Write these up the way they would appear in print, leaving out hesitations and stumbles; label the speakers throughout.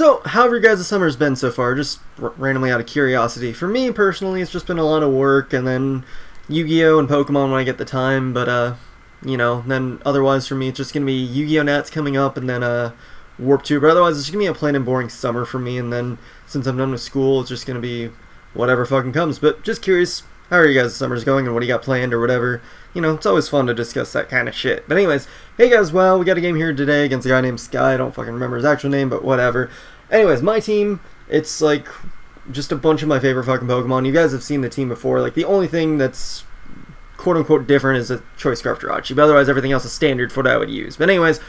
Speaker 1: So, how have your guys' summer's been so far? Just randomly out of curiosity. For me, personally, it's just been a lot of work, and then Yu-Gi-Oh! And Pokemon when I get the time, but, then otherwise for me, it's just gonna be Yu-Gi-Oh! Nats coming up, and then, Warp 2, but otherwise it's just gonna be a plain and boring summer for me, and then, since I'm done with school, it's just gonna be whatever fucking comes. But just curious, how are you guys' summers going, and what do you got planned, or whatever? It's always fun to discuss that kind of shit. But anyways, hey guys, well, we got a game here today against a guy named Sky. I don't fucking remember his actual name, but whatever. Anyways, my team, it's like just a bunch of my favorite fucking Pokemon. You guys have seen the team before. Like, the only thing that's quote-unquote different is a Choice Scarf Jirachi, but otherwise everything else is standard for what I would use. But anyways,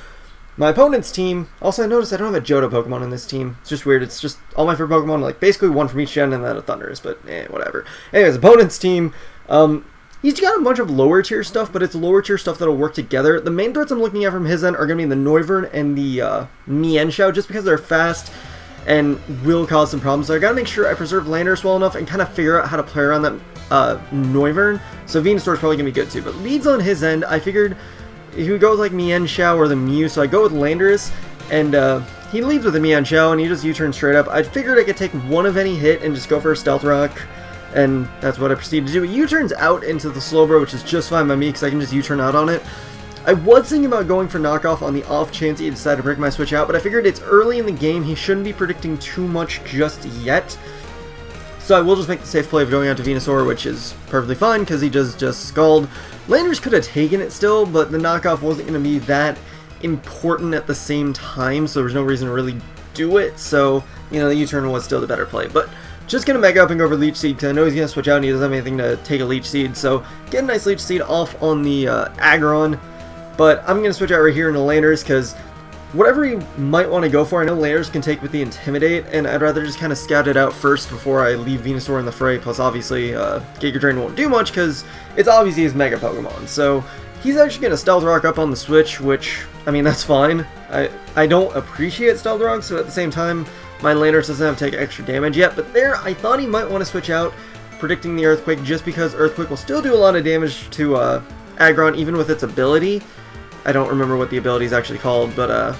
Speaker 1: my opponent's team, also I noticed I don't have a Johto Pokemon in this team. It's just weird. It's just all my favorite Pokemon, like basically one from each gen and then a Thundurus, but whatever. Anyways, opponent's team, he's got a bunch of lower tier stuff, but it's lower tier stuff that'll work together. The main threats I'm looking at from his end are going to be the Noivern and the Mienshao, just because they're fast and will cause some problems. So I gotta make sure I preserve Landorus well enough and kind of figure out how to play around that Noivern. So Venusaur's probably gonna be good too. But leads on his end, I figured he would go with like Mienshao or the Mew. So I go with Landorus, and he leads with the Mienshao, and he just U-turns straight up. I figured I could take one of any hit and just go for a Stealth Rock, and that's what I proceeded to do. It U-turns out into the Slowbro, which is just fine by me because I can just U-turn out on it. I was thinking about going for knockoff on the off chance he decided to break my switch out, but I figured it's early in the game, he shouldn't be predicting too much just yet. So I will just make the safe play of going out to Venusaur, which is perfectly fine because he just Scald. Landers could have taken it still, but the knockoff wasn't going to be that important at the same time, so there was no reason to really do it. So, the U-turn was still the better play. But just going to Mega Up and go for Leech Seed because I know he's going to switch out and he doesn't have anything to take a Leech Seed. So get a nice Leech Seed off on the Aggron. But I'm going to switch out right here into Landers because whatever he might want to go for, I know Landers can take with the Intimidate, and I'd rather just kind of scout it out first before I leave Venusaur in the fray. Plus, obviously, Giga Drain won't do much because it's obviously his Mega Pokemon. So he's actually going to Stealth Rock up on the switch, which, I mean, that's fine. I don't appreciate Stealth Rock, so at the same time, my Landers doesn't have to take extra damage yet. But there, I thought he might want to switch out, predicting the Earthquake, just because Earthquake will still do a lot of damage to Aggron, even with its ability. I don't remember what the ability is actually called, but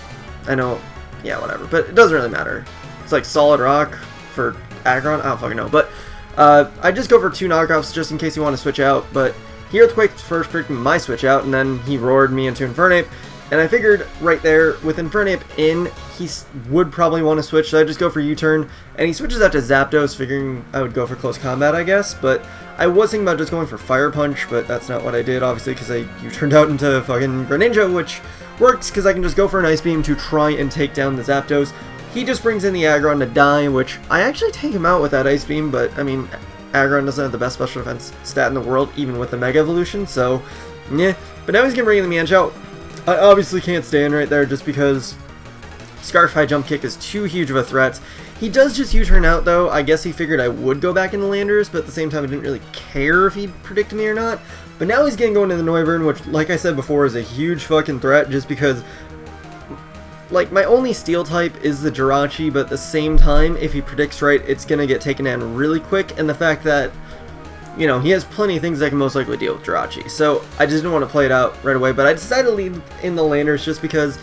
Speaker 1: I know, yeah, whatever. But it doesn't really matter. It's like Solid Rock for Aggron. I don't fucking know. But I just go for two knockoffs just in case you want to switch out. But he Earthquaked first, predicting my switch out, and then he roared me into Infernape. And I figured right there, with Infernape in, he would probably want to switch, so I just go for U-turn. And he switches out to Zapdos, figuring I would go for close combat, I guess. But I was thinking about just going for Fire Punch, but that's not what I did, obviously, because I U-turned out into fucking Greninja, which works, because I can just go for an Ice Beam to try and take down the Zapdos. He just brings in the Aggron to die, which I actually take him out with that Ice Beam, but, I mean, Aggron doesn't have the best special defense stat in the world, even with the Mega Evolution, so, yeah. But now he's going to bring in the Mienshao. I obviously can't stand right there just because Scarf High Jump Kick is too huge of a threat. He does just U-turn out though. I guess he figured I would go back into Landers, but at the same time I didn't really care if he predicted me or not. But now he's going to go into the Noivern, which, like I said before, is a huge fucking threat just because, like, my only Steel type is the Jirachi, but at the same time, if he predicts right, it's going to get taken down really quick, and the fact that, he has plenty of things that can most likely deal with Jirachi. So I just didn't want to play it out right away, but I decided to leave in the Landers just because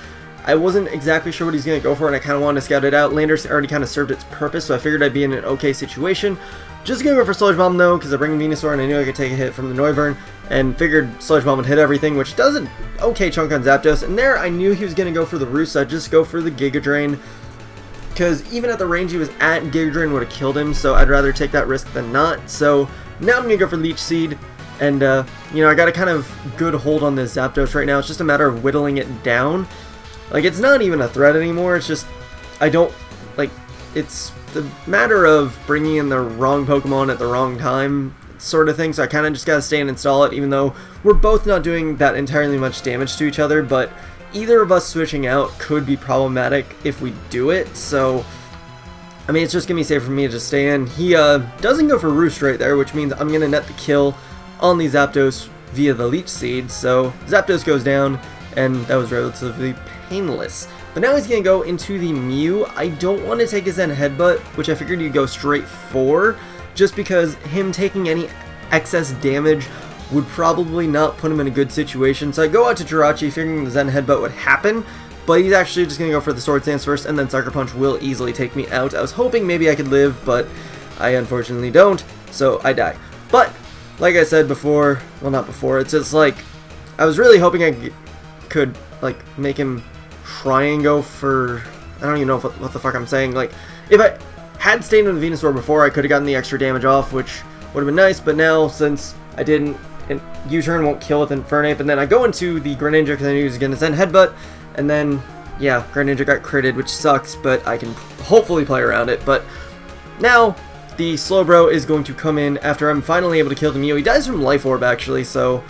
Speaker 1: I wasn't exactly sure what he's going to go for, and I kind of wanted to scout it out. Landers already kind of served its purpose, so I figured I'd be in an okay situation. Just going to go for Sludge Bomb though, because I bring Venusaur and I knew I could take a hit from the Noivern, and figured Sludge Bomb would hit everything, which does an okay chunk on Zapdos. And there I knew he was going to go for the Roost, so I'd just go for the Giga Drain, because even at the range he was at, Giga Drain would have killed him, so I'd rather take that risk than not. So now I'm going to go for Leech Seed, and I got a kind of good hold on this Zapdos right now. It's just a matter of whittling it down. Like, it's not even a threat anymore, it's just, it's the matter of bringing in the wrong Pokemon at the wrong time sort of thing, so I kind of just gotta stay and install it, even though we're both not doing that entirely much damage to each other, but either of us switching out could be problematic if we do it, so, I mean, it's just gonna be safe for me to just stay in. He doesn't go for Roost right there, which means I'm gonna net the kill on the Zapdos via the Leech Seed, so Zapdos goes down, and that was relatively painless. But now he's going to go into the Mew. I don't want to take his Zen Headbutt, which I figured he'd go straight for, just because him taking any excess damage would probably not put him in a good situation. So I go out to Jirachi, figuring the Zen Headbutt would happen, but he's actually just going to go for the Sword Stance first, and then Sucker Punch will easily take me out. I was hoping maybe I could live, but I unfortunately don't, so I die. But, like I said before, well, not before, it's just like, I was really hoping I could, like, make him try and go for, I don't even know what the fuck I'm saying. Like, if I had stayed in the Venusaur before, I could have gotten the extra damage off, which would have been nice, but now, since I didn't, and U-turn won't kill with Infernape, and then I go into the Greninja because I knew he was going to send Headbutt, and then, yeah, Greninja got critted, which sucks, but I can hopefully play around it. But now, the Slowbro is going to come in after I'm finally able to kill the Mew. He dies from Life Orb, actually, so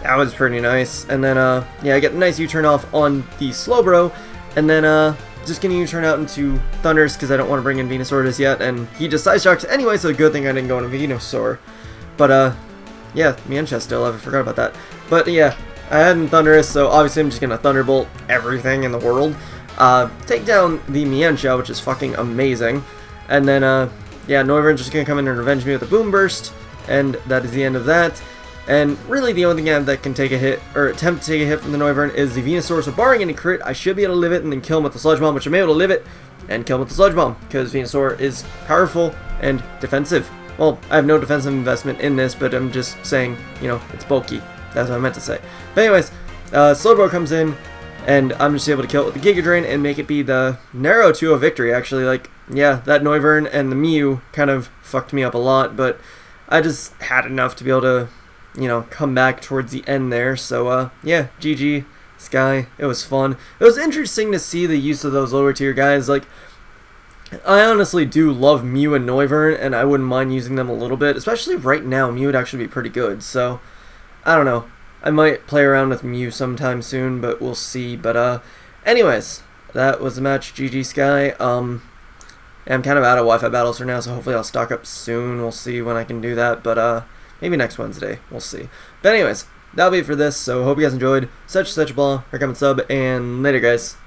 Speaker 1: that was pretty nice. And then, yeah, I get a nice U-turn off on the Slowbro, and then, just gonna U-turn out into Thunders because I don't want to bring in Venusaur just yet, and he just Side Shocks anyway, so good thing I didn't go into Venusaur. But, yeah, Mienshao still, I forgot about that. But, yeah, I had him Thunderous, so obviously I'm just gonna Thunderbolt everything in the world. Take down the Mienshao, which is fucking amazing. And then, yeah, Noivern's just gonna come in and revenge me with a Boom Burst, and that is the end of that. And really the only thing I have that can take a hit, or attempt to take a hit from the Noivern is the Venusaur, so barring any crit, I should be able to live it and then kill him with the Sludge Bomb, which I'm able to live it and kill him with the Sludge Bomb, because Venusaur is powerful and defensive. Well, I have no defensive investment in this, but I'm just saying, you know, it's bulky. That's what I meant to say. But anyways, Slowbro comes in, and I'm just able to kill it with the Giga Drain and make it be the narrow 2-0 victory, actually. Like, yeah, that Noivern and the Mew kind of fucked me up a lot, but I just had enough to be able to, you know, come back towards the end there. So, yeah, GG, Sky. It was fun. It was interesting to see the use of those lower tier guys. Like, I honestly do love Mew and Noivern, and I wouldn't mind using them a little bit. Especially right now, Mew would actually be pretty good. So, I don't know. I might play around with Mew sometime soon, but we'll see. But, anyways, that was the match. GG, Sky. I'm kind of out of Wi-Fi battles for now, so hopefully I'll stock up soon. We'll see when I can do that. But, maybe next Wednesday. We'll see. But anyways, that'll be it for this. So hope you guys enjoyed. Such blah. Recommend sub, and later, guys.